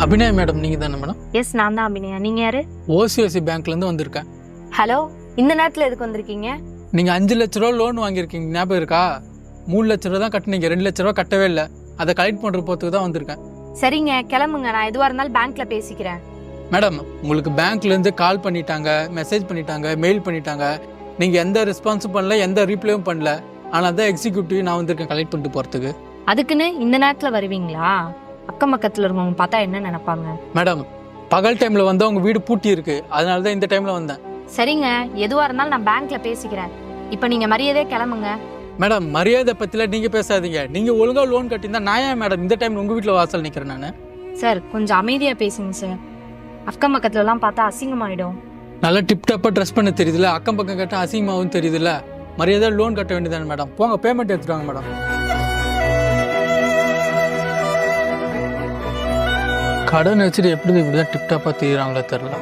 Abhinaya madam நீங்க தானே madam? S, நான் தான் அபிநயா. நீங்க யாரு? ஓசிஓசி பேங்க்ல இருந்து வந்திருக்கேன். ஹலோ, இந்த நேரத்துல எதுக்கு வந்திருக்கீங்க? நீங்க 5 லட்ச ரூபா லோன் வாங்கியிருக்கீங்க, ஞாபகம் இருக்கா? 3 லட்ச ரூபா தான் கட்டினீங்க, 2 லட்ச ரூபா கட்டவே இல்லை. அதை கலெக்ட் பண்ற போறதுக்கு தான் வந்திருக்கேன். சரிங்க, கிளம்புங்க. நான் எதுவா இருந்தாலும் பேங்க்ல பேசிக்கிறேன். மேடம், உங்களுக்கு பேங்க்ல இருந்து கால் பண்ணிட்டாங்க, மெசேஜ் பண்ணிட்டாங்க, மெயில் பண்ணிட்டாங்க. நீங்க எந்த ரெஸ்பான்ஸும் பண்ணல, எந்த ரீப்ளையும் பண்ணல. ஆனா தான் எக்ஸிக்யூட்டிவ் நான் வந்திருக்கேன் கலெக்ட் பண்ணிட்டு போறதுக்கு. அதுக்குன்னு இந்த நேரத்துல வருவீங்களா? அக்கம் பக்கத்துல இருக்கவங்க பார்த்தா என்ன நினைப்பாங்க? மேடம், பகல் டைம்ல வந்தா உங்க வீடு பூட்டி இருக்கு, அதனால தான் இந்த டைம்ல வந்தேன். சரிங்க, எதுவா இருந்தாலும் நான் பேங்க்ல பேசிக்கிறேன். இப்ப நீங்க மரியாதையா கிளம்புங்க. மேடம், மரியாதை பத்தில நீங்க பேசாதீங்க. நீங்க ஒழுங்கா லோன் கட்டியிருந்தா நான் ஏன் மேடம் இந்த டைம்ல உங்க வீட்டுல வாசல் நிக்கிறேன் நானு? சார், கொஞ்சம் அமைதியா பேசுங்க சார். அக்கம் பக்கத்துல எல்லாம் பார்த்தா அசிங்கமாயிடும். நல்லா டிப் டாப்பா ட்ரெஸ் பண்ண தெரியுதுல்ல, அக்கம் பக்கம் கட்ட அசிங்கமாவும் தெரியுதுல்ல. மரியாதை லோன் கட்ட வேண்டியதானே மேடம்? போங்க, பேமெண்ட் எடுத்துட்டாங்க மேடம். கடன் வச்சுட்டு எப்படி இப்படிதான் டிப் டாப்பா தெரியுறாங்களோ தெரியல.